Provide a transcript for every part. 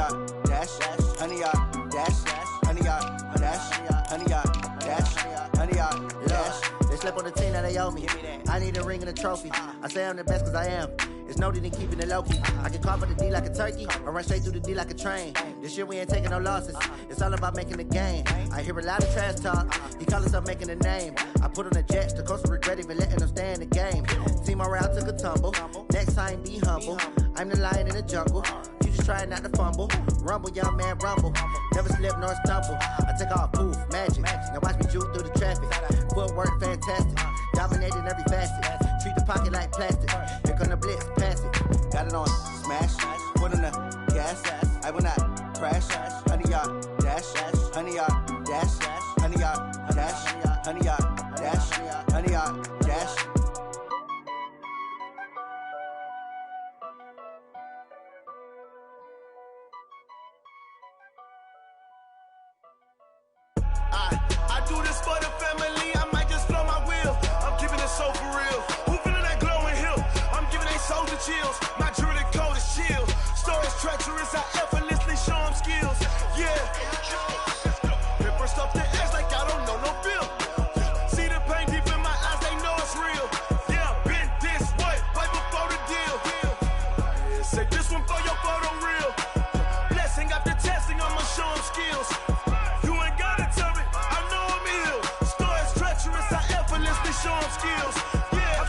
yard dash, 100 yard dash, 100 yard dash, 100 yard dash, 100 yard dash. They slept on the team that they owe me. I need a ring and a trophy. I say I'm the best cause I am. It's no need in keeping it low-key. I can call for the D like a turkey or run straight through the D like a train. This year we ain't taking no losses. It's all about making the game. I hear a lot of trash talk. He call himself making a name. I put on the Jets. The coach will regret even letting them stay in the game. Team morale took a tumble. Next time be humble. I'm the lion in the jungle. You just trying not to fumble. Rumble, young man, rumble. Never slip nor stumble. I take off, poof, magic. Now watch me juke through the traffic. Footwork fantastic. Dominating every facet. Treat the pocket like plastic. Here come the blitz, pass it. Got it on smash, put in the gas. I will not crash. 100 yard dash, 100 yard dash, 100 yard dash, 100 yard dash, 100 yard dash. I do this for the family. I might just blow my wheel. I'm keeping it so for real. Who feeling that glowing hill? I'm giving they soldier chills. My jewelry code is chill. Stories treacherous. I effortlessly show them skills. Yeah. Paper stuff the edge like I don't know no bill. See the pain deep in my eyes. They know it's real. Yeah, been this way right before the deal. Yeah, say this one for your photo real. Blessing after testing. I'ma show them skills. Show them skills. Yeah,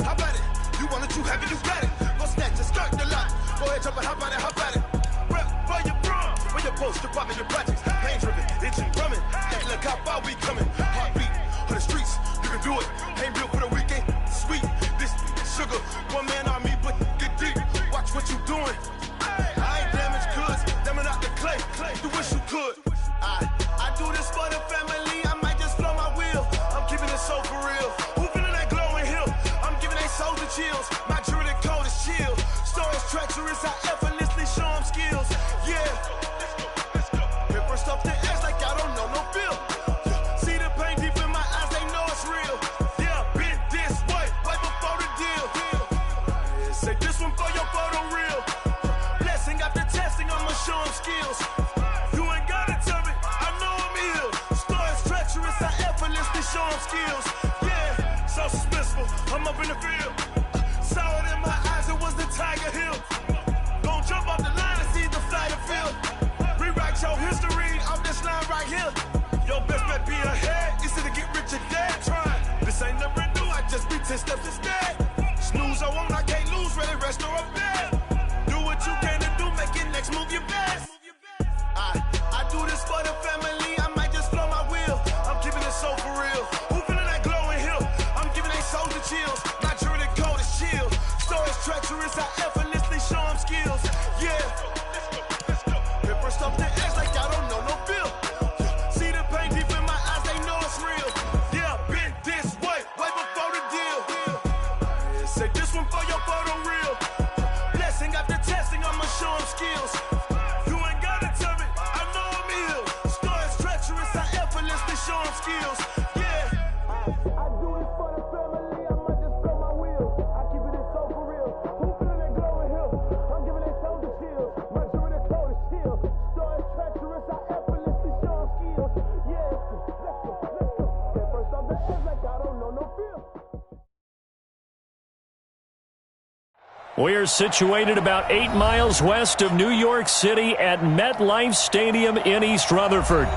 how about it? You want it, you have it, you got it. Go snatch and skirt the lot. Go ahead, jump it, how about it? Rep for your bro, for your post, your poppin', your projects. Pain driven, itching, drumming. Hey, look how far we coming. Heartbeat for the streets, you can do it. Ain't built for the weekend. Sweet, this sugar. One man army, but get deep. Watch what you doing. I ain't damaged goods, damn it out the clay. You wish you could. I do this for the family. I might just blow my wheel. I'm keeping it so for real. Who feeling that glowing hill? I'm giving they soldier chills. My jewelry code is chill. Stories treacherous. I effortlessly show them skills. Yeah. Paper stuff the edge like I don't know no bill. See the pain deep in my eyes. They know it's real. Yeah, been this way right before the deal. Yeah, say this one for your photo real. Blessing after testing. I'ma show them skills. You ain't gotta tell me. I know I'm ill. Stories treacherous. I effortlessly show them skills. Yeah, so suspenseful. I'm up in the field. Saw it in my eyes. It was the Tiger Hill. Gon' jump off the line and see the flight of field. Rewrite your history off this line right here. Your best bet be ahead. It's to get rich or dead. Trying. This ain't never new. I just be 10 steps instead. Snooze I won't. I can't lose. Ready, rest or up bed. Do what you can to do. Make your next move your best. I do this for the family. I might just blow my wheel. I'm keeping it so for real. Who feeling that glowing hill? I'm giving they soldier chills. My jewelry code is chill. Stories treacherous. I effortlessly show them skills. Yeah. Paper stuff the edge like I don't know no bill. See the pain deep in my eyes. They know it's real. Yeah, been this way right before the deal. Yeah, say this one for your photo real. Blessing after testing. I'ma show them skills. Show them skills, yeah. I do it for the family. I might just blow my wheel. I keep it so for real. Who feeling that glowing hill? I'm giving it soldier chills. My jewelry code is chill. Stories treacherous. I effortlessly show them skills. Yeah, let's go. Get first off the edge like I don't know no feel. We're situated about 8 miles west of New York City at MetLife Stadium in East Rutherford.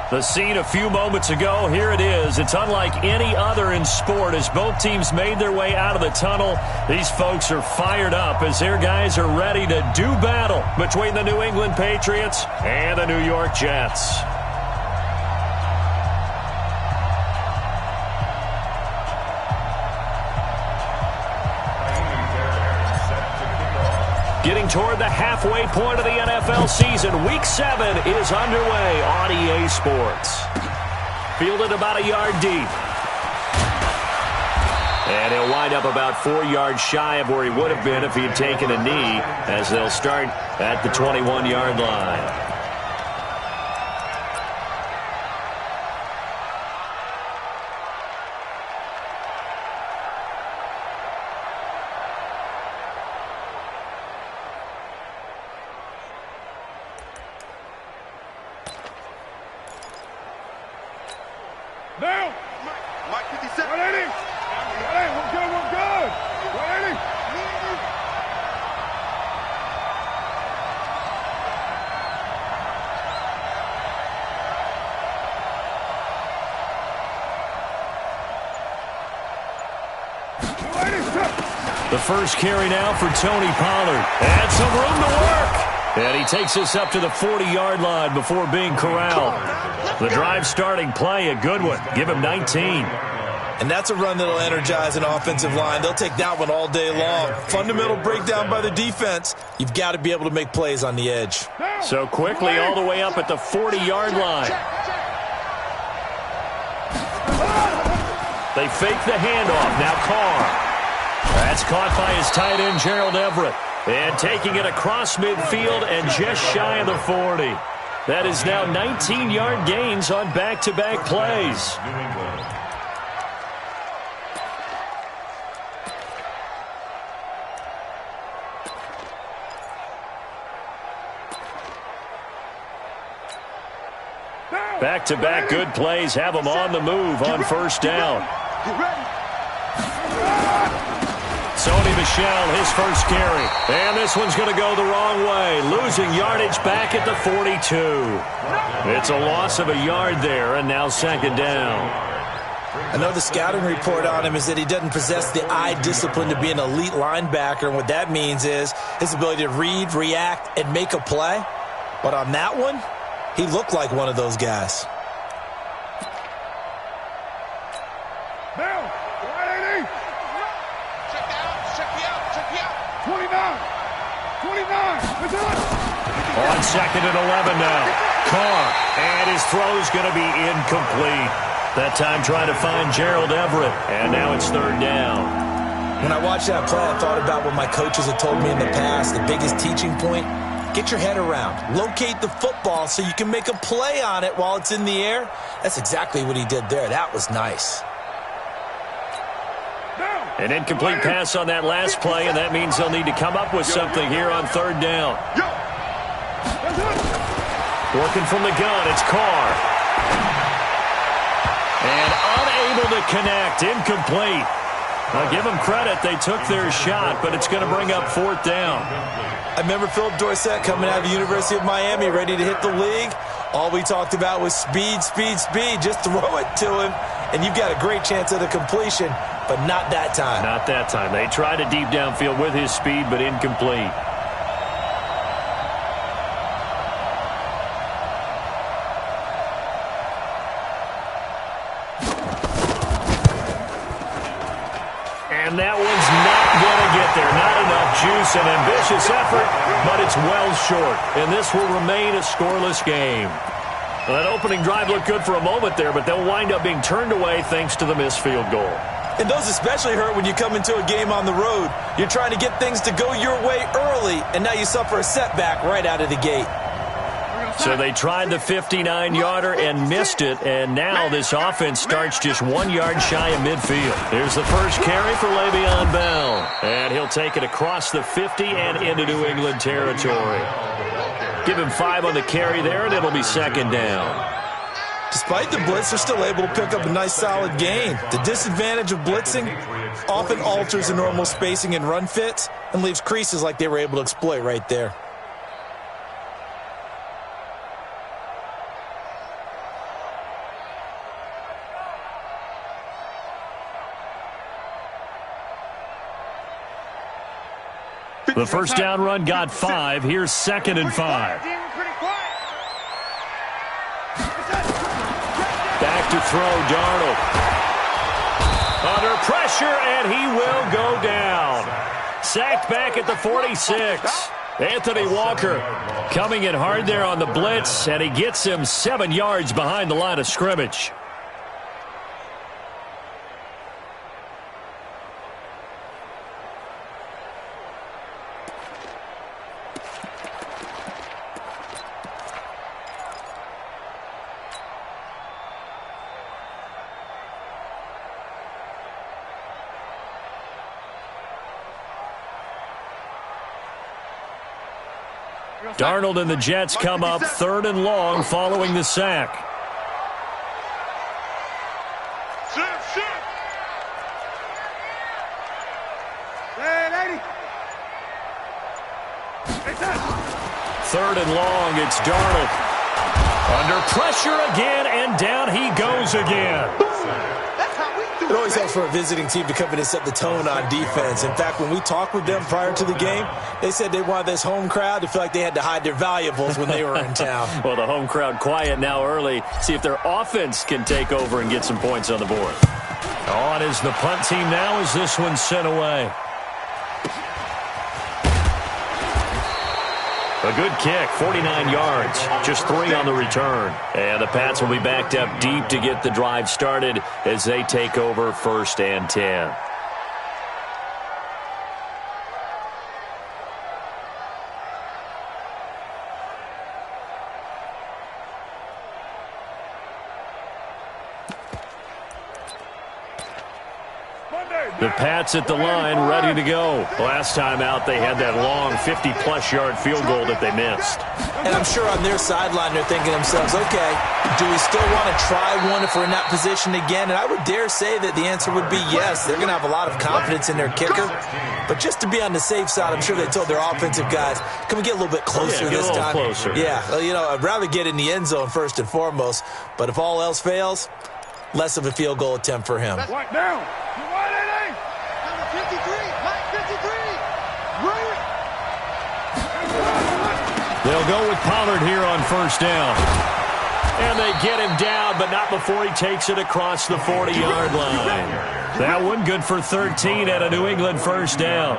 The scene a few moments ago, here it is. It's unlike any other in sport as both teams made their way out of the tunnel. These folks are fired up as their guys are ready to do battle between the New England Patriots and the New York Jets. Getting toward the halfway point of the NFL season, Week 7 is underway on EA Sports. Fielded about a yard deep. And he'll wind up about 4 yards shy of where he would have been if he'd taken a knee, as they'll start at the 21-yard line. Down. Mike 57. 180. 180. We're good. We're good. 180. The first carry now for Tony Pollard. And some room to work. And he takes us up to the 40-yard line before being corralled. The drive starting play, a good one. Give him 19. And that's a run that'll energize an offensive line. They'll take that one all day long. Fundamental breakdown by the defense. You've got to be able to make plays on the edge. So quickly all the way up at the 40-yard line. They fake the handoff. Now Carr. That's caught by his tight end, Gerald Everett. And taking it across midfield and just shy of the 40. That is now 19-yard gains on back-to-back plays. Back-to-back good plays have them on the move on first down. Sony Michel, his first carry. And this one's going to go the wrong way. Losing yardage back at the 42. It's a loss of a yard there, and now second down. I know the scouting report on him is that he doesn't possess the eye discipline to be an elite linebacker. And what that means is his ability to read, react, and make a play. But on that one, he looked like one of those guys. Down. 180. Check me out. 29. 29. On second and 11 now. Carr. And his throw's going to be incomplete. That time trying to find Gerald Everett. And now it's third down. When I watched that play, I thought about what my coaches had told me in the past. The biggest teaching point, get your head around. Locate the football so you can make a play on it while it's in the air. That's exactly what he did there. That was nice. An incomplete pass on that last play, and that means they'll need to come up with something here on third down. Working from the gun, it's Carr. And unable to connect, incomplete. I'll give them credit, they took their shot, but it's going to bring up fourth down. I remember Philip Dorsett coming out of the University of Miami, ready to hit the league. All we talked about was speed, speed, speed. Just throw it to him, and you've got a great chance at a completion, but not that time. Not that time. They tried a deep downfield with his speed, but incomplete. And that one's not going to get there. Not enough juice, an ambitious effort, but it's well short. And this will remain a scoreless game. Well, that opening drive looked good for a moment there, but they'll wind up being turned away thanks to the missed field goal. And those especially hurt when you come into a game on the road. You're trying to get things to go your way early, and now you suffer a setback right out of the gate. So they tried the 59-yarder and missed it, and now this offense starts just 1 yard shy of midfield. Here's the first carry for Le'Veon Bell, and he'll take it across the 50 and into New England territory. Give him 5 on the carry there, and it'll be second down. Despite the blitz, they're still able to pick up a nice, solid gain. The disadvantage of blitzing often alters the normal spacing and run fits and leaves creases like they were able to exploit right there. The first down run got 5. Here's second and 5. Back to throw, Darnold. Under pressure, and he will go down. Sacked back at the 46. Anthony Walker coming in hard there on the blitz, and he gets him 7 yards behind the line of scrimmage. Darnold and the Jets come up 3rd and long following the sack. 3rd and long. It's Darnold. Under pressure again, and down he goes again. It always helps for a visiting team to come in and set the tone on defense. In fact, when we talked with them prior to the game, they said they wanted this home crowd to feel like they had to hide their valuables when they were in town. Well, the home crowd quiet now early. See if their offense can take over and get some points on the board. On is the punt team now as this one's sent away. A good kick, 49 yards, just 3 on the return. And the Pats will be backed up deep to get the drive started as they take over 1st and 10. The Pats at the line, ready to go. Last time out, they had that long 50-plus yard field goal that they missed. And I'm sure on their sideline, they're thinking to themselves, okay, do we still want to try one if we're in that position again? And I would dare say that the answer would be yes. They're going to have a lot of confidence in their kicker. But just to be on the safe side, I'm sure they told their offensive guys, can we get a little bit closer this time? Closer. Yeah, well, you know, I'd rather get in the end zone first and foremost. But if all else fails, less of a field goal attempt for him. Right down. They'll go with Pollard here on 1st down. And they get him down, but not before he takes it across the 40-yard line. That one good for 13 at a New England 1st down.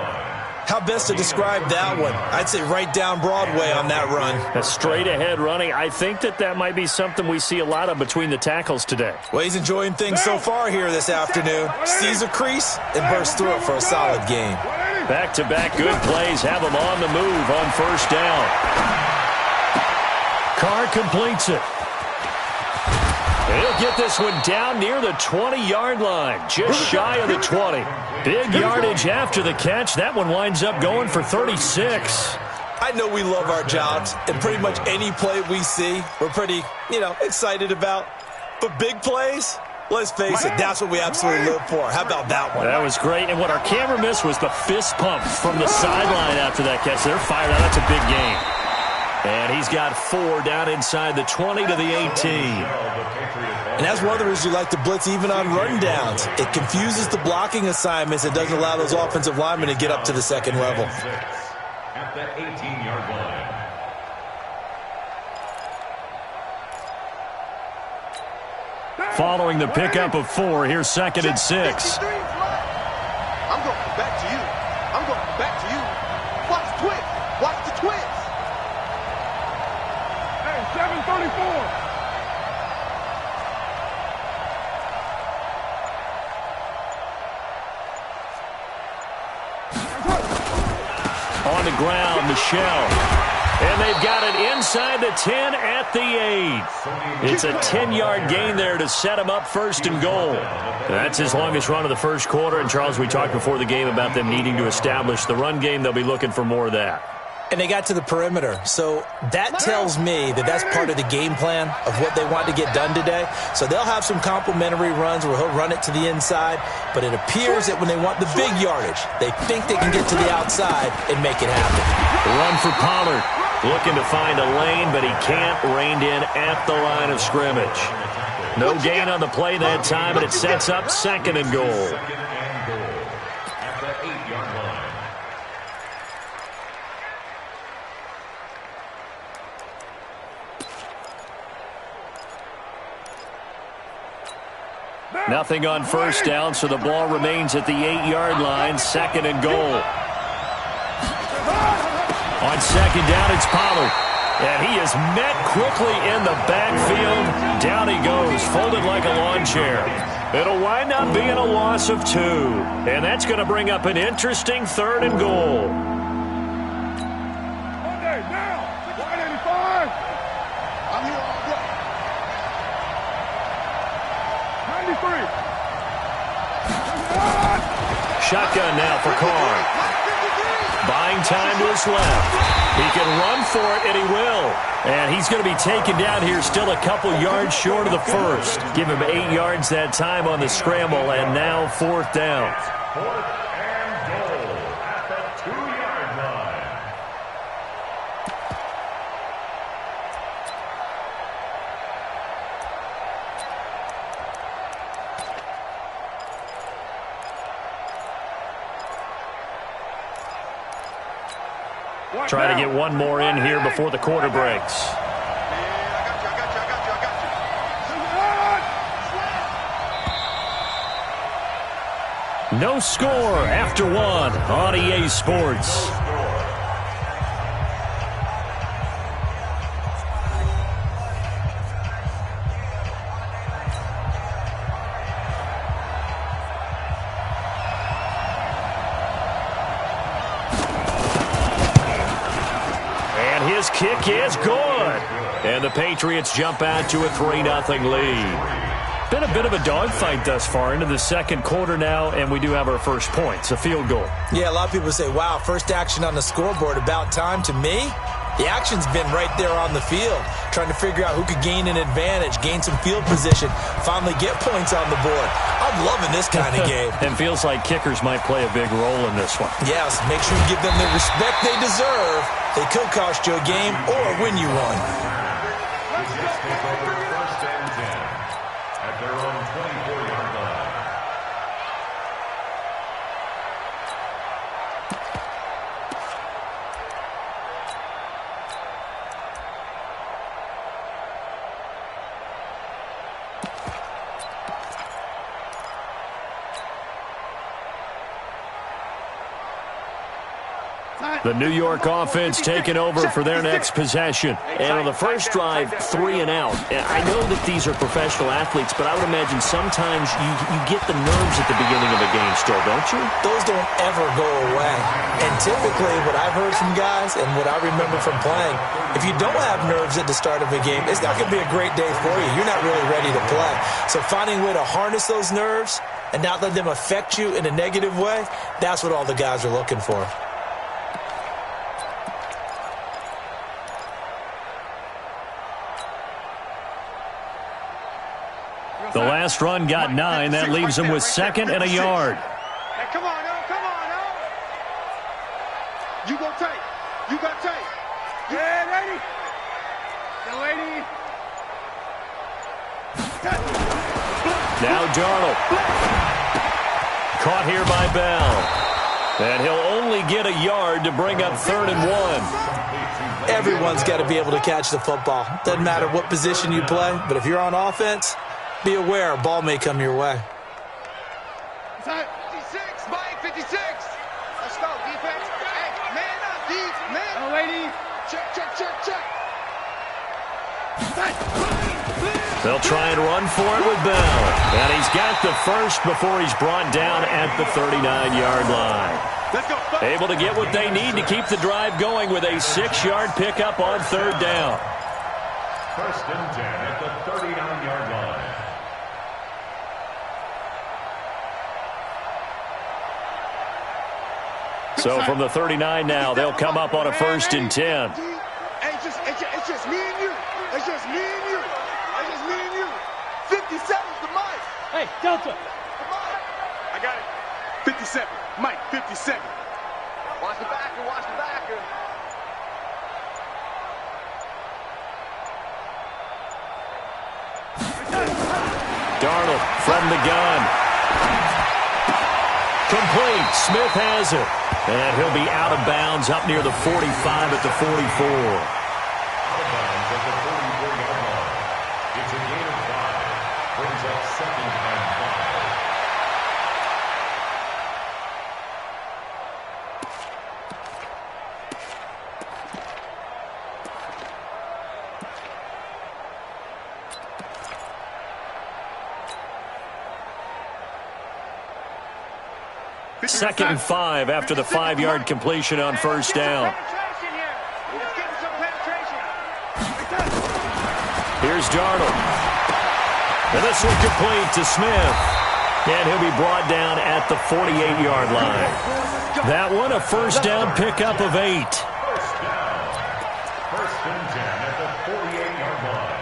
How best to describe that one? I'd say right down Broadway on that run. A straight-ahead running. I think that might be something we see a lot of between the tackles today. Well, he's enjoying things so far here this afternoon. Sees a crease and bursts through it for a solid game. Back-to-back good plays have him on the move on 1st down. Carr completes it. He'll get this one down near the 20-yard line, just shy of the 20. Big yardage after the catch. That one winds up going for 36. I know we love our jobs, and pretty much any play we see, we're pretty, excited about. But big plays, let's face it, that's what we absolutely live for. How about that one? That was great, and what our camera missed was the fist pump from the sideline after that catch. They're fired out. That's a big game. And he's got 4 down inside the 20 to the 18. And that's one of the reasons you like to blitz even on rundowns. It confuses the blocking assignments. It doesn't allow those offensive linemen to get up to the second level. At the 18-yard line. Following the pickup of 4, here's 2nd and 6. I'm going back to you. I'm going back to you. Watch the twist. Watch the twist. Hey, 734. On the ground, Michelle. And they've got it inside the 10 at the 8. It's a 10-yard gain there to set them up 1st and goal. That's his longest run of the first quarter. And, Charles, we talked before the game about them needing to establish the run game. They'll be looking for more of that. And they got to the perimeter. So that tells me that that's part of the game plan of what they want to get done today. So they'll have some complimentary runs where he'll run it to the inside. But it appears that when they want the big yardage, they think they can get to the outside and make it happen. The run for Pollard. Looking to find a lane, but he can't. Reined in at the line of scrimmage. No gain on the play that time, and it sets up 2nd and goal. Nothing on 1st down, so the ball remains at the 8-yard line. 2nd and goal. On 2nd down, it's Pollard. And he is met quickly in the backfield. Down he goes, folded like a lawn chair. It'll wind up being a loss of 2. And that's going to bring up an interesting 3rd and goal. Okay, now, 185. I'm here all day. 93. Shotgun now for Carr. Buying time to his left. He can run for it, and he will. And he's going to be taken down here, still a couple yards short of the first. Give him 8 yards that time on the scramble, and now 4th down. 4th and goal at the 2-yard line. Try to get one more in here before the quarter breaks. No score after one on EA Sports. And his kick is good. And the Patriots jump out to a 3-0 lead. Been a bit of a dogfight thus far into the second quarter now, and we do have our first points, a field goal. Yeah, a lot of people say, wow, first action on the scoreboard, about time. To me, the action's been right there on the field, trying to figure out who could gain an advantage, gain some field position, finally get points on the board. I'm loving this kind of game. And feels like kickers might play a big role in this one. Yes, make sure you give them the respect they deserve. They could cost you a game or win you one. Their own 24-yard line. The New York offense taking over for their next possession. And on the first drive, 3 and out. I know that these are professional athletes, but I would imagine sometimes you get the nerves at the beginning of a game still, don't you? Those don't ever go away. And typically what I've heard from guys and what I remember from playing, if you don't have nerves at the start of a game, it's not going to be a great day for you. You're not really ready to play. So finding a way to harness those nerves and not let them affect you in a negative way, that's what all the guys are looking for. The last run got 9. That leaves him with 2nd and a yard. Hey, come on, now. Come on, now. You go tight. You got tight. Yeah, ready. Get lady. Now Darnold. Caught here by Bell. And he'll only get a yard to bring up 3rd and 1. Everyone's got to be able to catch the football. Doesn't matter what position you play, but if you're on offense, be aware, a ball may come your way. 56, Mike, 56. Let's go, defense. Hey, man up, deep, man. Oh, lady. Check, check, check, check. They'll try and run for it with Bell. And he's got the first before he's brought down at the 39-yard line. Let's go. Able to get what they need to keep the drive going with a 6-yard pickup on 3rd down. 1st and 10 at the 39-yard line. So from the 39 now, they'll come up on a 1st and 10. It's just me and you. It's just me and you. It's just me and you. 57's the mic. Hey, Delta. Come on. I got it. 57. Mike, 57. Watch the backer. Watch the backer. Darnold from the gun. Complete. Smith has it. And he'll be out of bounds up near the 45 at the 44. Out of bounds at the 44-yard line. It's a gain of 5. Brings up 2nd and 5. Second and 5 after the 5-yard completion on 1st down. Here's Darnold. And this will complete to Smith. And he'll be brought down at the 48-yard line. That one, a 1st down pickup of 8. 1st down. 1st and 10 at the 48-yard line.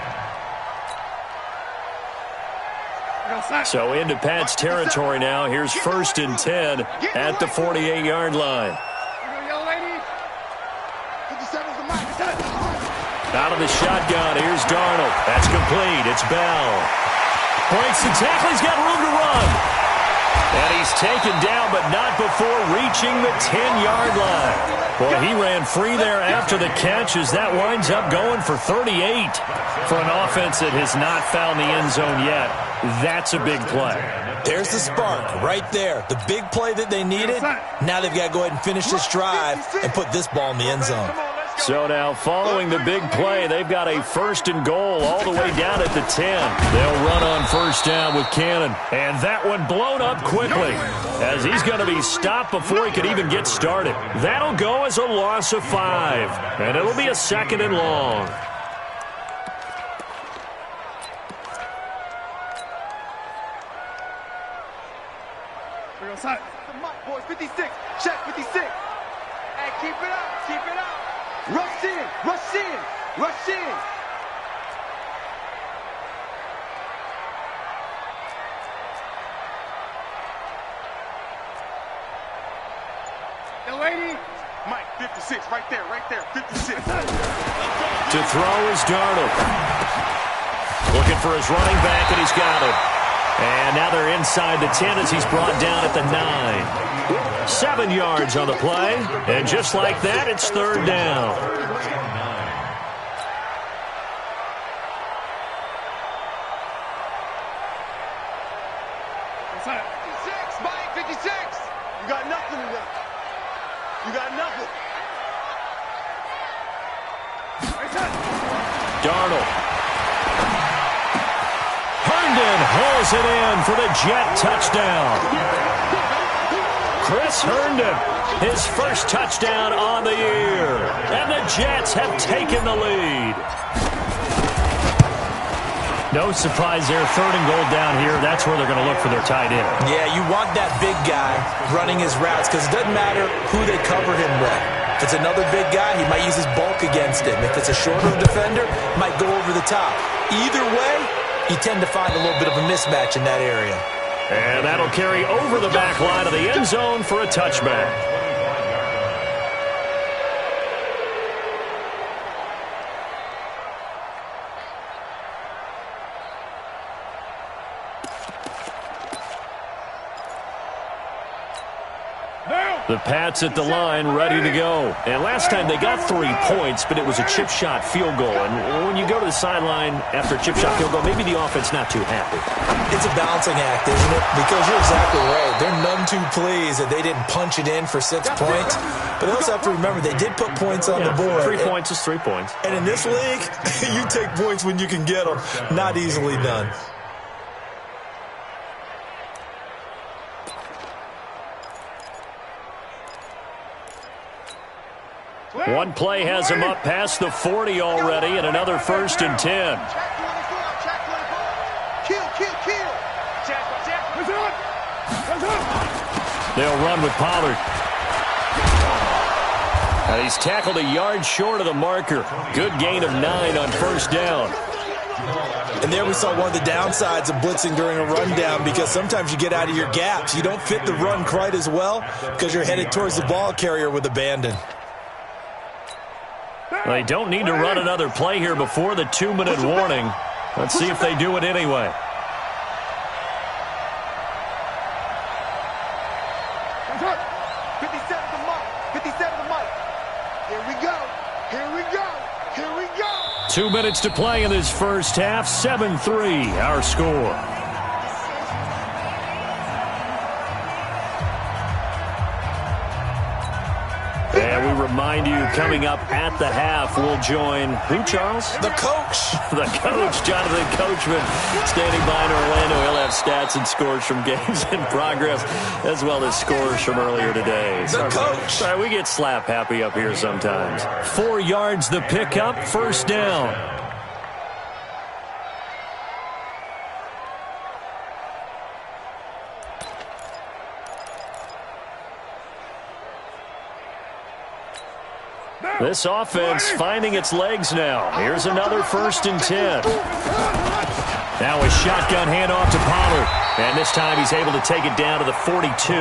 So into Pat's territory now. Here's 1st and 10 at the 48-yard line. Out of the shotgun, here's Darnold. That's complete. It's Bell. Breaks the tackle. He's got room to run. And he's taken down, but not before reaching the 10-yard line. Boy, he ran free there after the catch as that winds up going for 38. For an offense that has not found the end zone yet, that's a big play. There's the spark right there. The big play that they needed. Now they've got to go ahead and finish this drive and put this ball in the end zone. So now following the big play, they've got a 1st and goal all the way down at the 10. They'll run on 1st down with Cannon. And that one blown up quickly as he's going to be stopped before he could even get started. That'll go as a loss of 5. And it'll be a 2nd and long. We're outside. The mic, boys. 56. Check 56. Hey, keep it up. Keep it up. Rush in. Rush in. Rush in. The lady. Mike, 56. Right there. Right there. 56. To throw is Darnold. Looking for his running back, and he's got it. And now they're inside the 10 as he's brought down at the 9. 7 yards on the play. And just like that, it's 3rd down. 56, Mike, 56. You got nothing to that. You got nothing. Darnold. Herndon hauls it in for the Jet touchdown. Chris Herndon, his first touchdown on the year. And the Jets have taken the lead. No surprise there, 3rd and goal down here. That's where they're going to look for their tight end. Yeah, you want that big guy running his routes because it doesn't matter who they cover him with. If it's another big guy, he might use his bulk against him. If it's a shorter defender, might go over the top. Either way, you tend to find a little bit of a mismatch in that area. And that'll carry over the back line of the end zone for a touchback. The Pats at the line, ready to go. And last time they got 3 points, but it was a chip shot field goal. And when you go to the sideline after a chip shot field goal, maybe the offense not too happy. It's a balancing act, isn't it? Because you're exactly right. They're none too pleased that they didn't punch it in for 6 points. But they also have to remember they did put points on the board. 3 points is 3 points. And in this league, you take points when you can get them. Not easily done. One play has him up past the 40 already, and another 1st and 10. They'll run with Pollard. And he's tackled a yard short of the marker. Good gain of 9 on 1st down. And there we saw one of the downsides of blitzing during a rundown because sometimes you get out of your gaps. You don't fit the run quite as well because you're headed towards the ball carrier with abandon. They don't need to run another play here before the 2-minute warning. Let's see if they do it anyway. Here we go. Here we go. Here we go. 2 minutes to play in this first half. 7-3, our score. And we remind you, coming up at the half, we'll join who, Charles? The coach. The coach, Jonathan Coachman, standing by in Orlando. He'll have stats and scores from games in progress, as well as scores from earlier today. The coach. Sorry, we get slap happy up here sometimes. 4 yards the pickup, 1st down. This offense finding its legs now. Here's another 1st and 10. Now a shotgun handoff to Pollard. And this time he's able to take it down to the 42.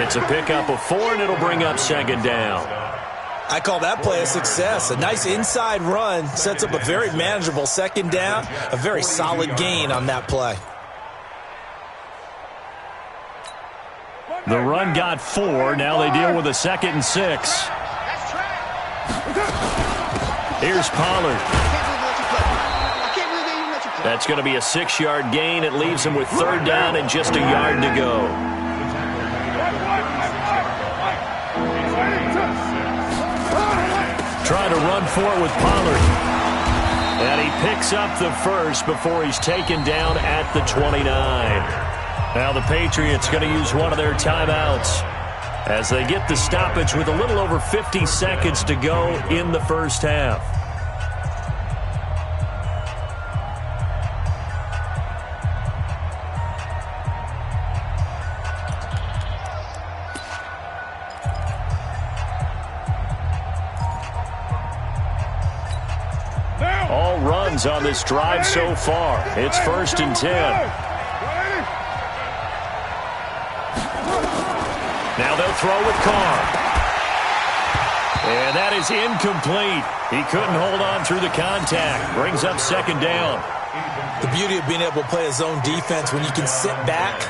It's a pickup of 4, and it'll bring up 2nd down. I call that play a success. A nice inside run sets up a very manageable 2nd down. A very solid gain on that play. The run got 4. Now they deal with a 2nd and 6. Here's Pollard. That's going to be a 6-yard gain. It leaves him with 3rd down and just a yard to go. Trying to run for it with Pollard. And he picks up the first before he's taken down at the 29. Now the Patriots going to use one of their timeouts as they get the stoppage with a little over 50 seconds to go in the first half. All runs on this drive so far. It's 1st and 10. Now they'll throw with Carr. And that is incomplete. He couldn't hold on through the contact. Brings up 2nd down. The beauty of being able to play a zone defense when you can sit back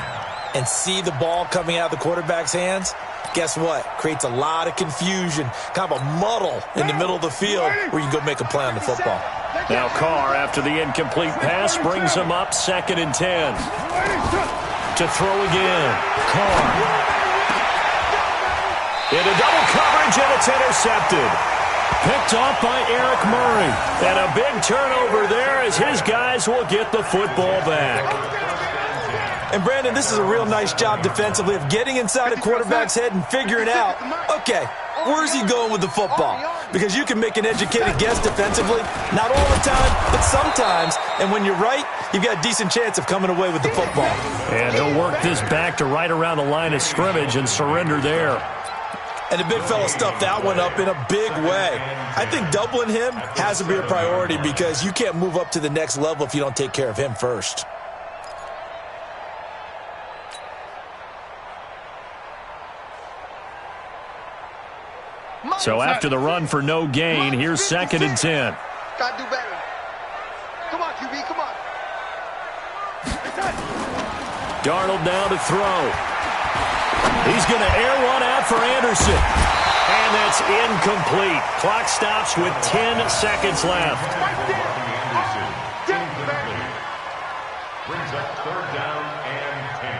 and see the ball coming out of the quarterback's hands, guess what? Creates a lot of confusion, kind of a muddle in the middle of the field where you can go make a play on the football. Now Carr, after the incomplete pass, brings him up 2nd and 10. To throw again. Carr. Into double coverage, and it's intercepted. Picked off by Eric Murray. And a big turnover there as his guys will get the football back. And, Brandon, this is a real nice job defensively of getting inside a quarterback's head and figuring out, okay, where's he going with the football? Because you can make an educated guess defensively, not all the time, but sometimes. And when you're right, you've got a decent chance of coming away with the football. And he'll work this back to right around the line of scrimmage and surrender there. And the big fella stuffed that one up in a big way. I think doubling him has to be a priority because you can't move up to the next level if you don't take care of him first. So after the run for no gain, here's 2nd and 10. Gotta do better. Come on, QB, come on. Darnold now to throw. He's going to air one out for Anderson. And that's incomplete. Clock stops with 10 seconds left. Brings up 3rd down and 10.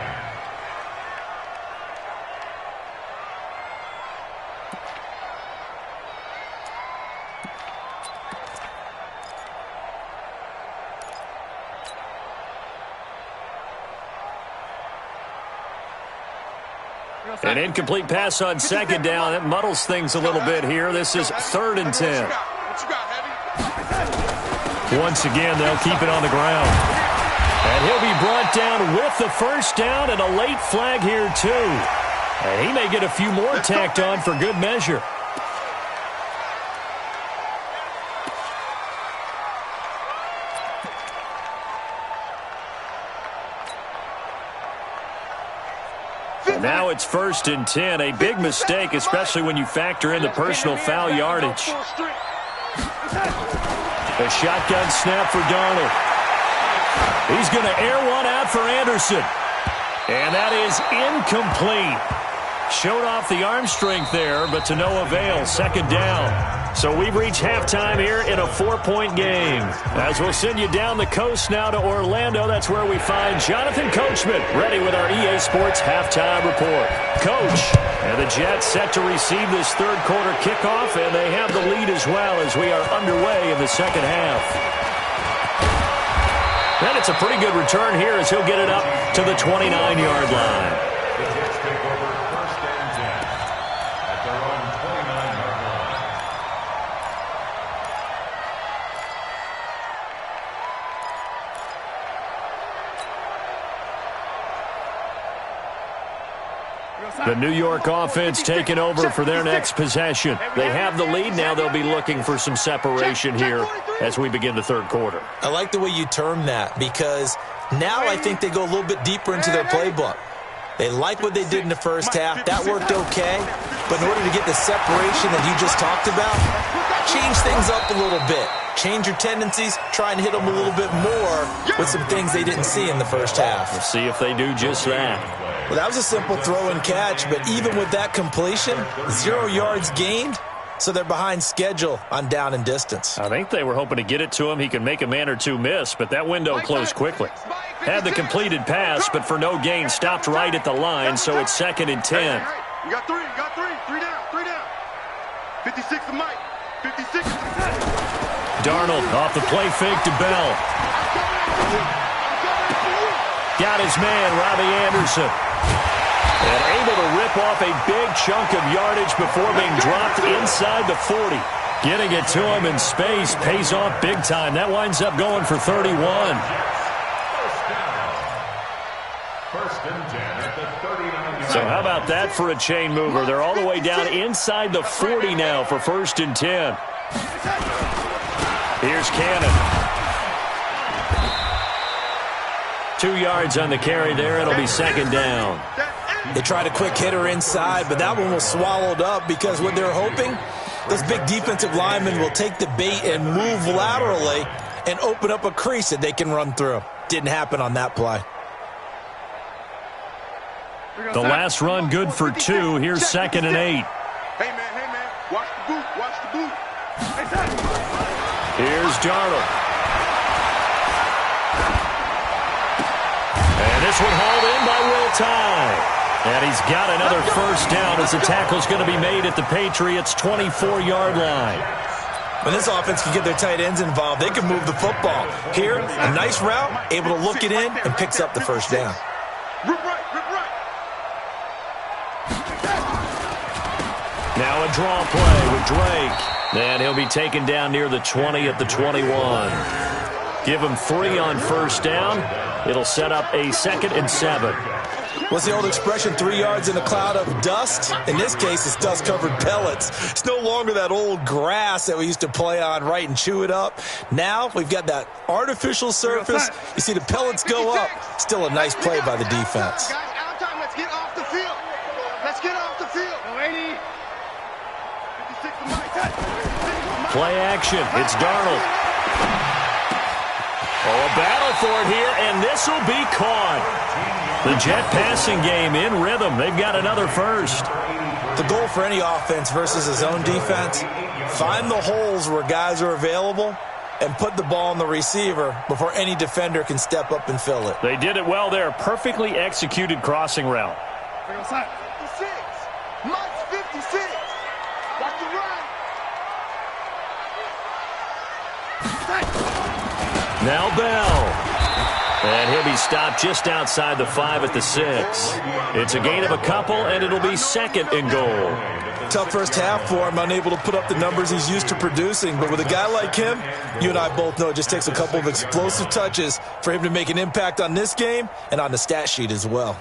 An incomplete pass on 2nd down. That muddles things a little bit here. This is 3rd and 10. Once again, they'll keep it on the ground. And he'll be brought down with the 1st down and a late flag here, too. And he may get a few more tacked on for good measure. Now it's 1st and 10. A big mistake, especially when you factor in the personal foul yardage. A shotgun snap for Darnold. He's going to air one out for Anderson. And that is incomplete. Showed off the arm strength there, but to no avail. 2nd down. So we've reached halftime here in a 4-point game. As we'll send you down the coast now to Orlando, that's where we find Jonathan Coachman, ready with our EA Sports halftime report. Coach, and the Jets set to receive this 3rd quarter kickoff, and they have the lead as well as we are underway in the 2nd half. And it's a pretty good return here as he'll get it up to the 29-yard line. The Jets take over 1st and 10 at their own 29-yard line. The New York offense taking over for their next possession. They have the lead. Now they'll be looking for some separation here as we begin the 3rd quarter. I like the way you term that because now I think they go a little bit deeper into their playbook. They like what they did in the 1st half. That worked okay. But in order to get the separation that you just talked about, change things up a little bit. change your tendencies, try and hit them a little bit more with some things they didn't see in the first half. We'll see if they do just that. Well, that was a simple throw and catch, but even with that completion, 0 yards gained, so they're behind schedule on down and distance. I think they were hoping to get it to him. He could make a man or two miss, but that window closed quickly. Had the completed pass, but for no gain, stopped right at the line, so it's 2nd and 10. You got three. 3 down. 56 to Mike. 56. Darnold off the play fake to Bell. Got his man, Robbie Anderson. And able to rip off a big chunk of yardage before being dropped inside the 40. Getting it to him in space pays off big time. That winds up going for 31. First and 10 at the 39. So how about that for a chain mover? They're all the way down inside the 40 now for 1st and 10. Here's Cannon. 2 yards on the carry there. It'll be 2nd down. They tried a quick hitter inside, but that one was swallowed up because what they're hoping, those big defensive linemen will take the bait and move laterally and open up a crease that they can run through. Didn't happen on that play. The last run good for 2. Here's 2nd and 8. Hey, man. Watch the boot. Here's Darnold. And this one hauled in by Will Tye. And he's got another first down as the tackle's going to be made at the Patriots' 24-yard line. When this offense can get their tight ends involved, they can move the football. Here, a nice route, able to look it in, and picks up the first down. Rip right. Now a draw play with Drake. And he'll be taken down near the 20 at the 21. Give him 3 on first down. It'll set up a 2nd and 7. What's the old expression, 3 yards in a cloud of dust? In this case, it's dust-covered pellets. It's no longer that old grass that we used to play on, right, and chew it up. Now we've got that artificial surface. You see the pellets go up. Still a nice play by the defense. Guys, out time. Let's get off the field. Play action. It's Darnold. Oh, a battle for it here, and this will be caught. The Jet passing game in rhythm. They've got another first. The goal for any offense versus his own defense, find the holes where guys are available and put the ball on the receiver before any defender can step up and fill it. They did it well there. Perfectly executed crossing route. 56. Mike's 56. Watch the run. Now Bell. And he'll be stopped just outside the 5 at the 6. It's a gain of a couple, and it'll be 2nd and goal. Tough first half for him, unable to put up the numbers he's used to producing. But with a guy like him, you and I both know it just takes a couple of explosive touches for him to make an impact on this game and on the stat sheet as well.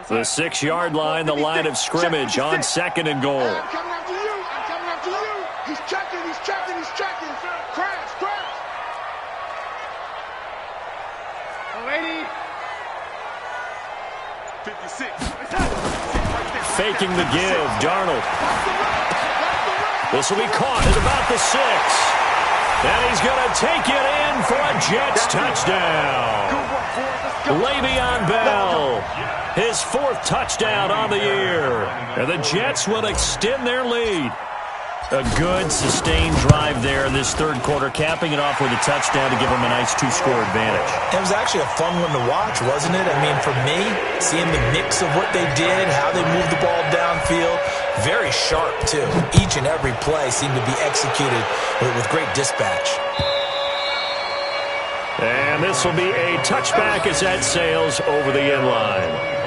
The 6-yard line, the line of scrimmage on 2nd and goal. I'm coming after you. He's checking. Crash. 56. Faking the give, Darnold. This will be caught at about the 6. And he's going to take it in for a Jets touchdown. Le'Veon Bell, his 4th touchdown on the year. And the Jets will extend their lead. A good, sustained drive there in this 3rd quarter, capping it off with a touchdown to give them a nice 2-score advantage. It was actually a fun one to watch, wasn't it? I mean, for me, seeing the mix of what they did, how they moved the ball downfield, very sharp, too. Each and every play seemed to be executed with great dispatch. And this will be a touchback as that sails over the end line.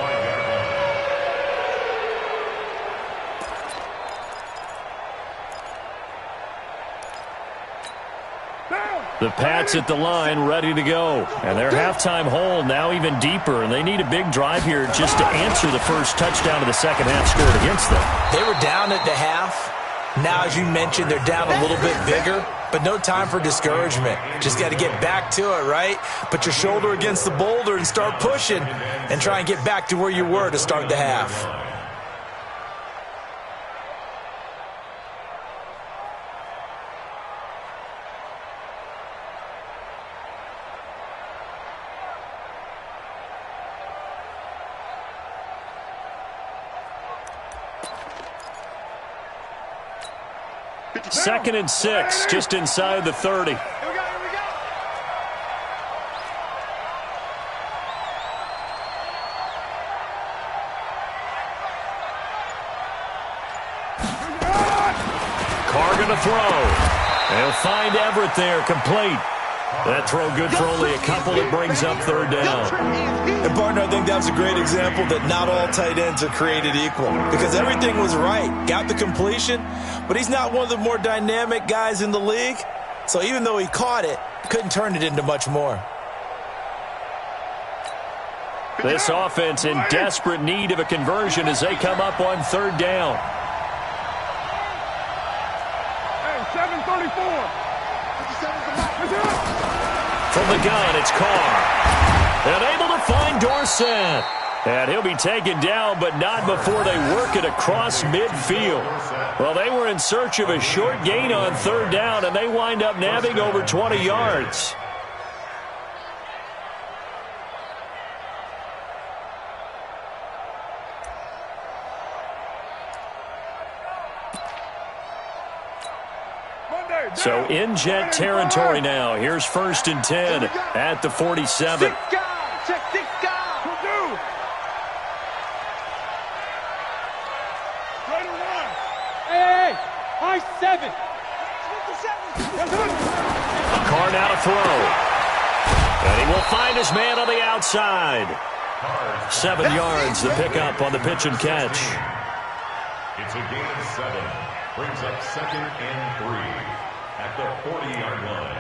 The Pats at the line, ready to go. And their halftime hole now even deeper, and they need a big drive here just to answer the first touchdown of the second half scored against them. They were down at the half. Now, as you mentioned, they're down a little bit bigger, but no time for discouragement. Just got to get back to it, right? Put your shoulder against the boulder and start pushing and try and get back to where you were to start the half. 2nd and 6, just inside the 30. Carr going to throw. They'll find Everett there, complete. That throw good for only a couple. It brings up 3rd down. And, partner, I think that was a great example that not all tight ends are created equal because everything was right. Got the completion, but he's not one of the more dynamic guys in the league. So even though he caught it, couldn't turn it into much more. This offense in desperate need of a conversion as they come up on 3rd down. 7:34. From the gun, it's Carr. And able to find Dorsett. And he'll be taken down, but not before they work it across midfield. Well, they were in search of a short gain on 3rd down, and they wind up nabbing over 20 yards. So in Jet territory now. Here's 1st and 10 at the 47. Hey, I-7. Carr now to throw. And he will find his man on the outside. 7 yards the pickup on the pitch and catch. It's a gain of 7. Brings up 2nd and 3 at the 40-yard line.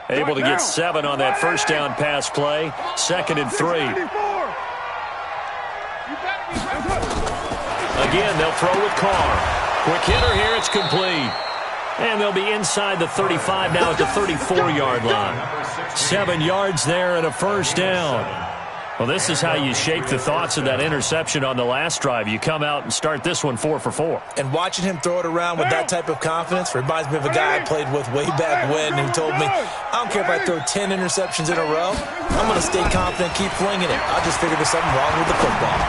Able to get 7 on that 1st down pass play. 2nd and 3. Again, they'll throw with Carr. Quick hitter here, it's complete. And they'll be inside the 35 now at the 34-yard line. 7 yards there and a 1st down. Well, this is how you shake the thoughts of that interception on the last drive. You come out and start this one 4 for 4. And watching him throw it around with that type of confidence reminds me of a guy I played with way back when who told me, I don't care if I throw 10 interceptions in a row. I'm going to stay confident, keep flinging it. I just figured there's something wrong with the football.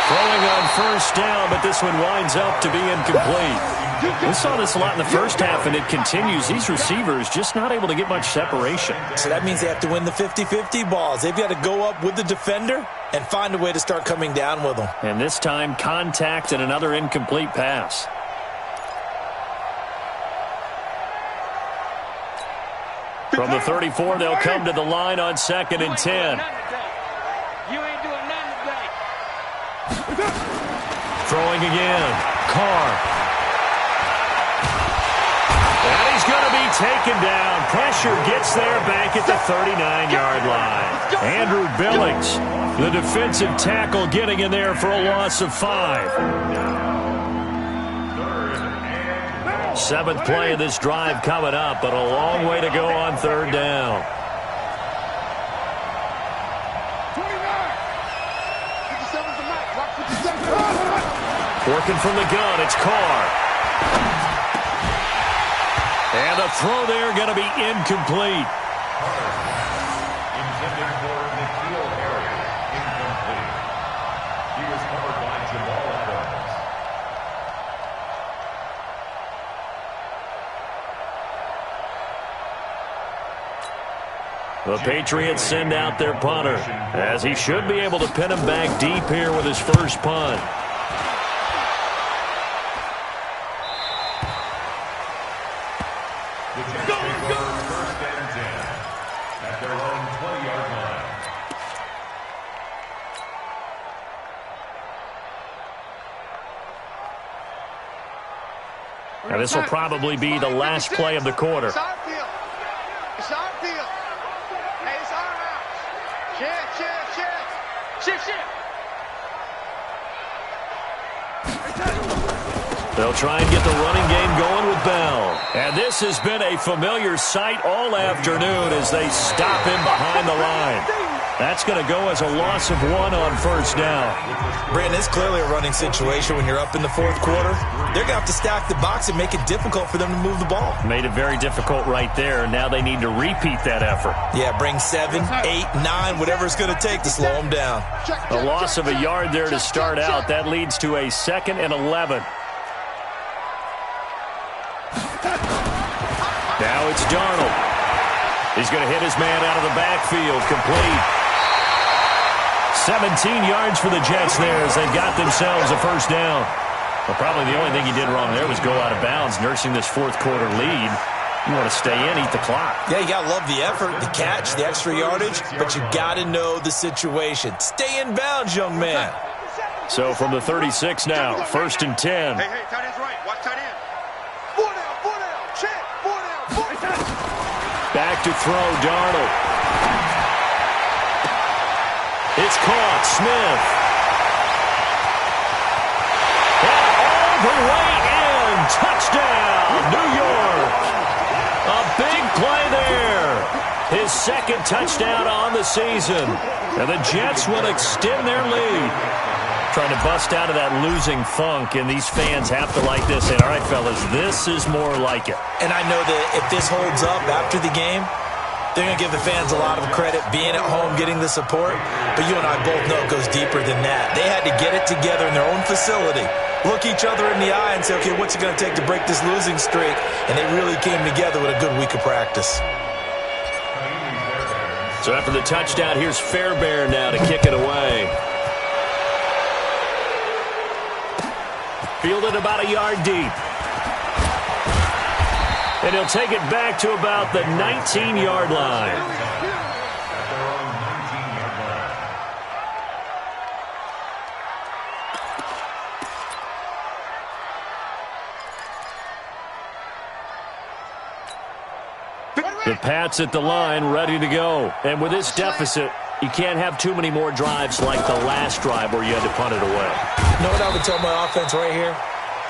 Throwing on 1st down, but this one winds up to be incomplete. We saw this a lot in the 1st half, and it continues. These receivers just not able to get much separation. So that means they have to win the 50-50 balls. They've got to go up with the defender and find a way to start coming down with them. And this time, contact and another incomplete pass. From the 34, they'll come to the line on 2nd and 10. You ain't doing nothing today. Throwing again. Carr. And he's going to be taken down. Pressure gets there back at the 39-yard line. Andrew Billings, the defensive tackle, getting in there for a loss of 5. 7th play of this drive coming up, but a long way to go on 3rd down. Working from the gun, it's Carr. And a throw there going to be incomplete. Intended for N'Keal Harry. Incomplete. He was covered by Jamal Adams. The Patriots send out their punter, as he should be able to pin him back deep here with his first punt. And this will probably be the last play of the quarter. It's our field. It's our field. Hey, it's our house. Shift. They'll try and get the running game going with Bell. And this has been a familiar sight all afternoon as they stop him behind the line. That's going to go as a loss of 1 on first down. Brandon, it's clearly a running situation when you're up in the fourth quarter. They're going to have to stack the box and make it difficult for them to move the ball. Made it very difficult right there. Now they need to repeat that effort. Yeah, bring 7, 8, 9, whatever it's going to take to slow them down. A loss of a yard there to start out. That leads to a 2nd and 11. Now it's Darnold. He's going to hit his man out of the backfield. Complete. 17 yards for the Jets there as they've got themselves a first down. Well, probably the only thing he did wrong there was go out of bounds, nursing this fourth quarter lead. You want to stay in, eat the clock. Yeah, you got to love the effort, the catch, the extra yardage, but you got to know the situation. Stay in bounds, young man. So from the 36 now, 1st and 10. Hey, tight end's right. Watch tight end. 4 down, check. 4 down. Back to throw, Darnold. It's caught, Smith. And all the way in. Touchdown, New York. A big play there. His 2nd touchdown on the season. And the Jets will extend their lead. Trying to bust out of that losing funk, and these fans have to like this. And all right, fellas, this is more like it. And I know that if this holds up after the game, they're going to give the fans a lot of credit being at home, getting the support. But you and I both know it goes deeper than that. They had to get it together in their own facility, look each other in the eye and say, okay, what's it going to take to break this losing streak? And they really came together with a good week of practice. So after the touchdown, here's Fairbairn now to kick it away. Fielded about a yard deep. And he'll take it back to about the 19-yard line. The Pats at the line, ready to go. And with this deficit, you can't have too many more drives like the last drive where you had to punt it away. You know what I would tell my offense right here?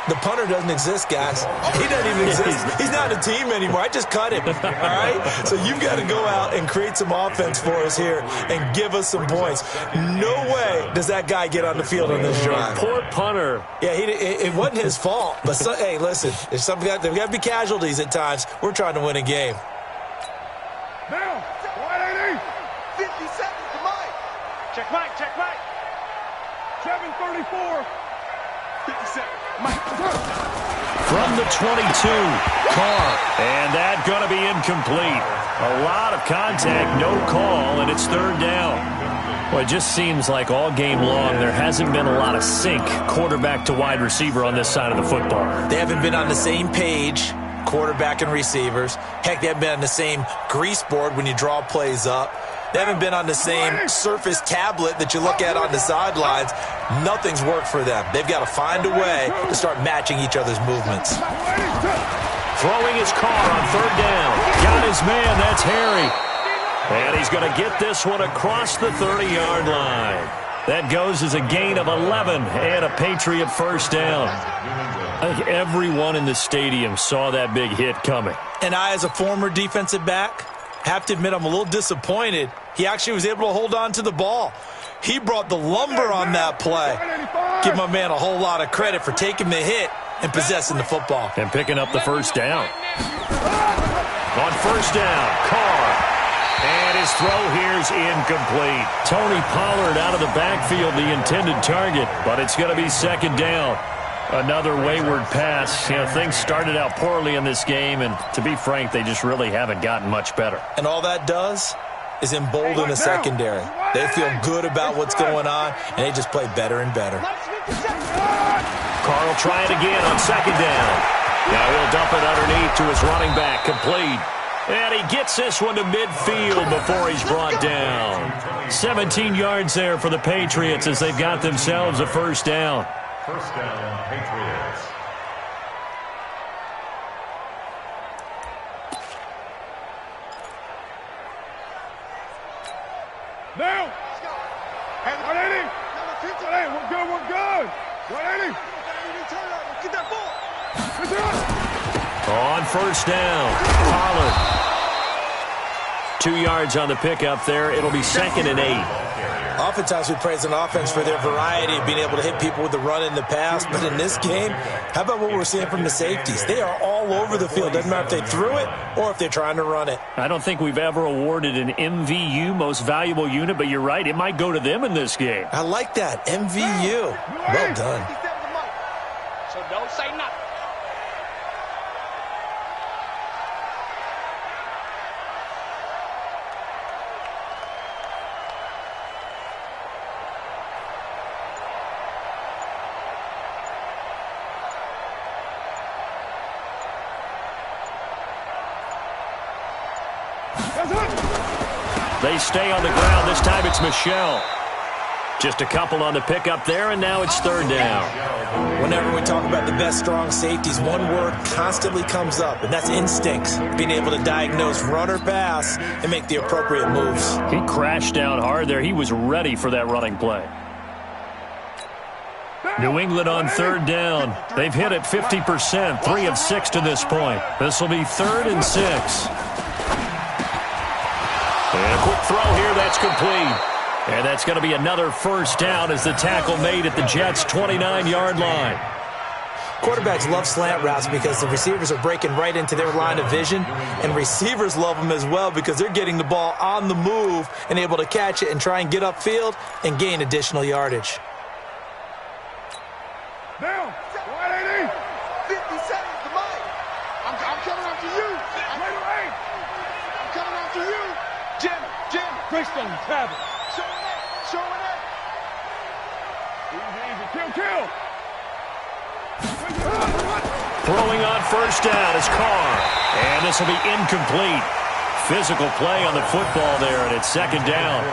The punter doesn't exist, guys. He doesn't even exist. He's not a team anymore. I just cut him, all right? So you've got to go out and create some offense for us here and give us some points. No way does that guy get on the field on this drive. Poor punter. Yeah, it wasn't his fault. But, hey, listen, there's got to be casualties at times. We're trying to win a game. Now, 180. 50 seconds to Mike. Check Mike. 7:34. 57. Mike. From the 22, Carr. And that going to be incomplete. A lot of contact, no call, and it's 3rd down. Well, it just seems like all game long there hasn't been a lot of sync quarterback to wide receiver on this side of the football. They haven't been on the same page, quarterback and receivers. Heck, they haven't been on the same grease board when you draw plays up. They haven't been on the same Surface tablet that you look at on the sidelines. Nothing's worked for them. They've got to find a way to start matching each other's movements. Throwing his car on 3rd down. Got his man, that's Harry. And he's going to get this one across the 30-yard line. That goes as a gain of 11 and a Patriot first down. I think everyone in the stadium saw that big hit coming. And I, as a former defensive back, have to admit I'm a little disappointed. He actually was able to hold on to the ball. He brought the lumber on that play. Give my man a whole lot of credit for taking the hit and possessing the football. And picking up the first down. On first down, Carr. And his throw here's incomplete. Tony Pollard out of the backfield, the intended target, but it's going to be 2nd down. Another wayward pass. You know, things started out poorly in this game, and to be frank, they just really haven't gotten much better. And all that does is embolden the secondary. They feel good about what's going on, and they just play better and better. Carr will try it again on 2nd down. Now he'll dump it underneath to his running back, complete. And he gets this one to midfield before he's brought down. 17 yards there for the Patriots as they've got themselves a first down. First down, Patriots. Now. 180. 180. We're good. 180. On first down, Pollard. 2 yards on the pickup there. It'll be 2nd and 8. Oftentimes we praise an offense for their variety of being able to hit people with the run in the pass, but in this game, how about what we're seeing from the safeties? They are all over the field. Doesn't matter if they threw it or if they're trying to run it. I don't think we've ever awarded an MVU, most valuable unit, but you're right, it might go to them in this game. I like that, MVU. Well done. So don't say nothing. They stay on the ground. This time it's Michelle. Just a couple on the pickup there, and now it's 3rd down. Whenever we talk about the best strong safeties, one word constantly comes up, and that's instincts. Being able to diagnose run or pass and make the appropriate moves. He crashed down hard there. He was ready for that running play. New England on 3rd down. They've hit it 50%, 3 of 6 to this point. This will be 3rd and 6. And a quick throw here, that's complete. And that's going to be another first down as the tackle made at the Jets' 29-yard line. Quarterbacks love slant routes because the receivers are breaking right into their line of vision, and receivers love them as well because they're getting the ball on the move and able to catch it and try and get upfield and gain additional yardage. Down. 180. 50 seconds to Mike. I'm coming after you. I'm coming after you. Jim. Greystone, Tablet. Showing it. Easy. Kill. Throwing on first down is Carr. And this will be incomplete. Physical play on the football there, and it's 2nd down.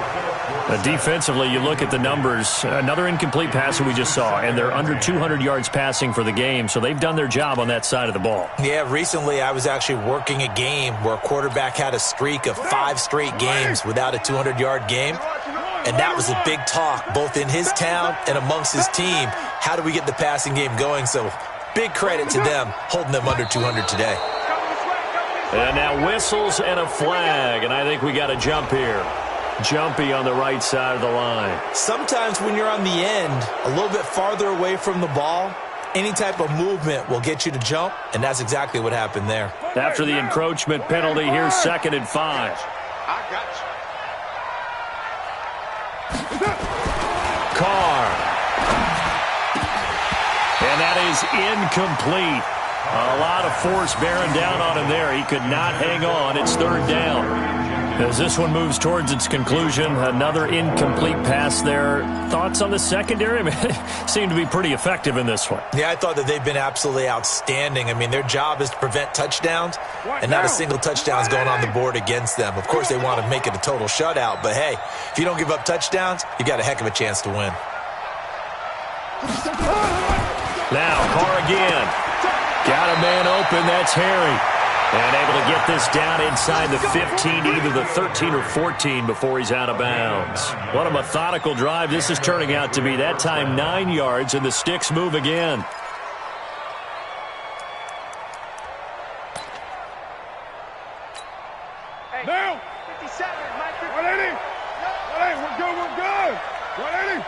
Defensively, you look at the numbers. Another incomplete pass that we just saw, and they're under 200 yards passing for the game, so they've done their job on that side of the ball. Yeah, recently I was actually working a game where a quarterback had a streak of 5 straight games without a 200-yard game, and that was a big talk both in his town and amongst his team. How do we get the passing game going? So big credit to them holding them under 200 today. And now whistles and a flag, and I think we got a jump here. Jumpy on the right side of the line. Sometimes when you're on the end, a little bit farther away from the ball, any type of movement will get you to jump, and that's exactly what happened there. After the encroachment penalty, here's 2nd and 5. I got you. Carr. And that is incomplete. A lot of force bearing down on him there. He could not hang on. It's 3rd down. As this one moves towards its conclusion, another incomplete pass there. Thoughts on the secondary? I mean, seem to be pretty effective in this one. Yeah, I thought that they've been absolutely outstanding. I mean, their job is to prevent touchdowns, and not a single touchdown is going on the board against them. Of course, they want to make it a total shutout, but hey, if you don't give up touchdowns, you got a heck of a chance to win. Now, Carr again. Got a man open. That's Harry. And able to get this down inside the 15, either the 13 or 14 before he's out of bounds. What a methodical drive this is turning out to be. That time 9 yards, and the sticks move again. Hey, down. 57, Mike. 180. 180, we're good. 180.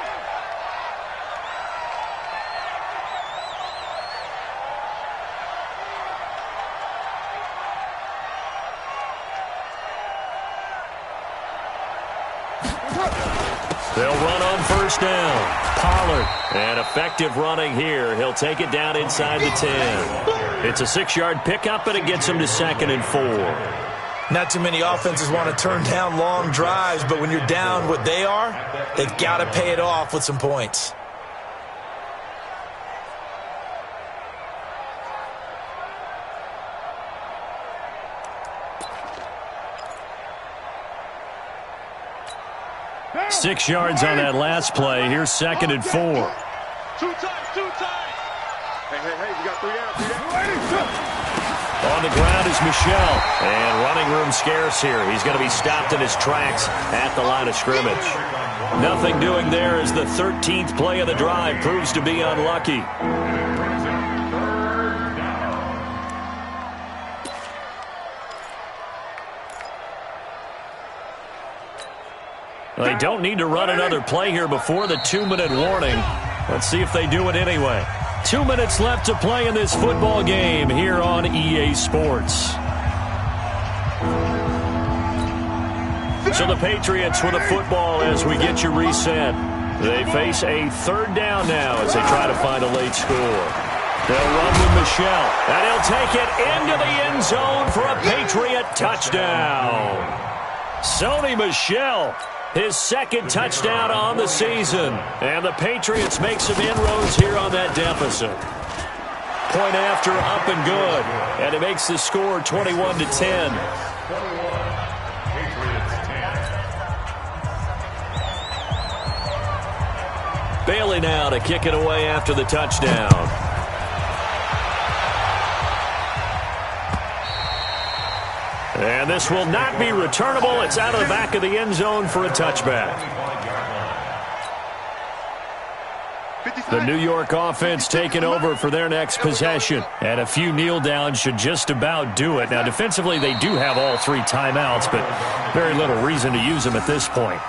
They'll run on first down. Pollard. And effective running here. He'll take it down inside the 10. It's a 6-yard pickup, but it gets him to 2nd and 4. Not too many offenses want to turn down long drives, but when you're down what they are, they've got to pay it off with some points. Six yards on that last play. Here's 2nd and 4. Two times. Hey, you got 3 down. On the ground is Michel. And running room scarce here. He's going to be stopped in his tracks at the line of scrimmage. Nothing doing there as the 13th play of the drive proves to be unlucky. They don't need to run another play here before the 2-minute warning. Let's see if they do it anyway. 2 minutes left to play in this football game here on EA Sports. So the Patriots with the football as we get you reset. They face a third down now as they try to find a late score. They'll run with Michel, and he'll take it into the end zone for a Patriot touchdown. Sony Michel, his second touchdown on the season. And the Patriots make some inroads here on that deficit. Point after, up and good. And it makes the score 21-10. Bailey now to kick it away after the touchdown. And this will not be returnable. It's out of the back of the end zone for a touchback. The New York offense taking over for their next possession. And a few kneel downs should just about do it. Now, defensively, they do have all 3 timeouts, but very little reason to use them at this point.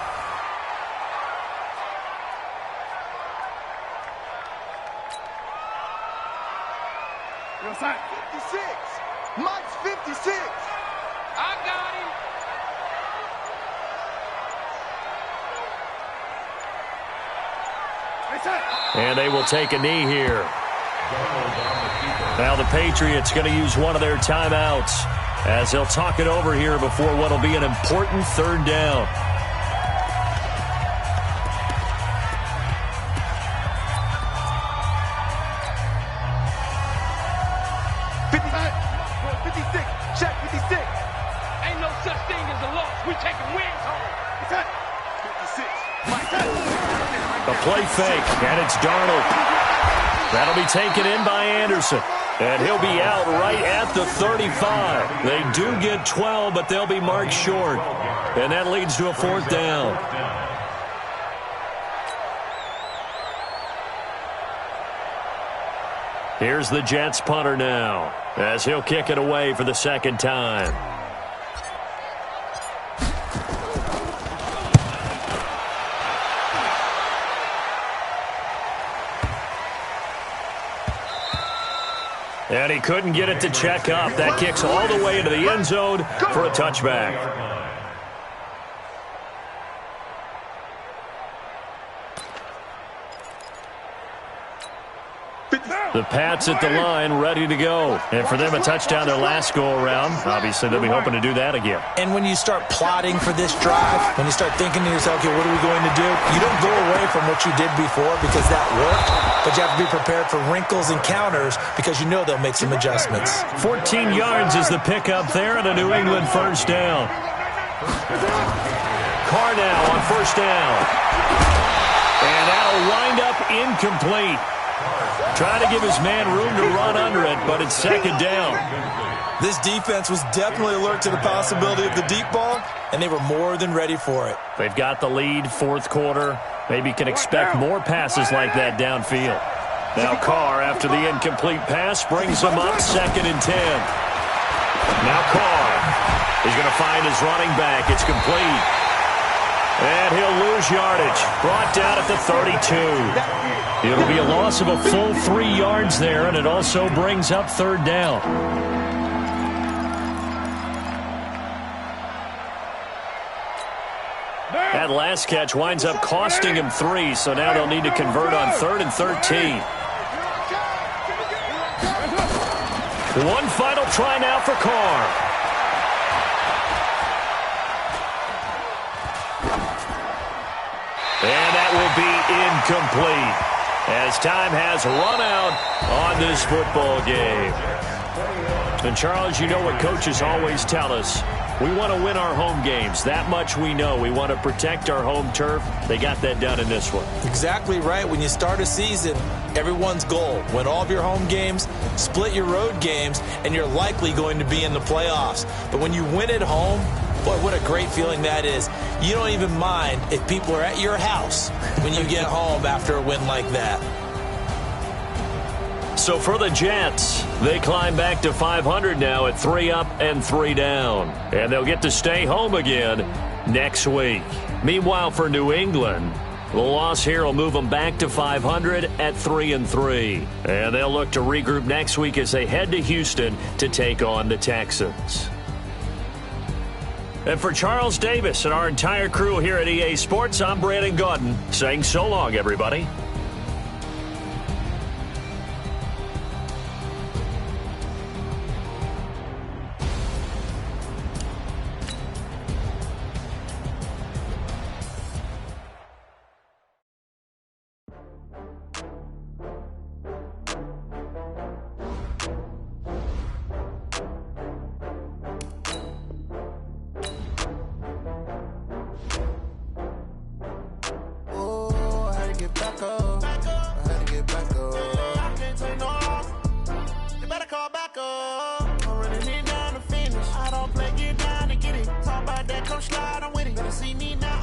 Outside 56. Mike's 56. I got him. And they will take a knee here. Now the Patriots going to use one of their timeouts as they'll talk it over here before what will be an important third down. Play fake, and it's Darnold. That'll be taken in by Anderson. And he'll be out right at the 35. They do get 12, but they'll be marked short. And that leads to a 4th down. Here's the Jets punter now, as he'll kick it away for the 2nd time. And he couldn't get it to check up. That kicks all the way into the end zone for a touchback. The Pats at the line, ready to go. And for them, a touchdown their last go-around. Obviously, they'll be hoping to do that again. And when you start plotting for this drive, when you start thinking to yourself, okay, what are we going to do? You don't go away from what you did before because that worked, but you have to be prepared for wrinkles and counters because you know they'll make some adjustments. 14 yards is the pickup there and a New England first down. Carr now on first down. And that'll wind up incomplete. Trying to give his man room to run under it, but it's 2nd down. This defense was definitely alert to the possibility of the deep ball, and they were more than ready for it. They've got the lead, 4th quarter. Maybe can expect more passes like that downfield. Now Carr, after the incomplete pass, brings him up 2nd and 10. Now Carr is going to find his running back. It's complete. And he'll lose yardage. Brought down at the 32. It'll be a loss of a full 3 yards there, and it also brings up 3rd down. That last catch winds up costing him 3, so now they'll need to convert on 3rd and 13. One final try now for Carr. And that will be incomplete as time has run out on this football game. And, Charles, you know what coaches always tell us. We want to win our home games. That much we know. We want to protect our home turf. They got that done in this one. Exactly right. When you start a season, everyone's goal: win all of your home games, split your road games, and you're likely going to be in the playoffs. But when you win at home, boy, what a great feeling that is. You don't even mind if people are at your house when you get home after a win like that. So for the Jets, they climb back to 500 now at 3 up and 3 down. And they'll get to stay home again next week. Meanwhile, for New England, the loss here will move them back to 500 at 3-3. And they'll look to regroup next week as they head to Houston to take on the Texans. And for Charles Davis and our entire crew here at EA Sports, I'm Brandon Gaudin saying so long, everybody. Slide on with it. Better see me now.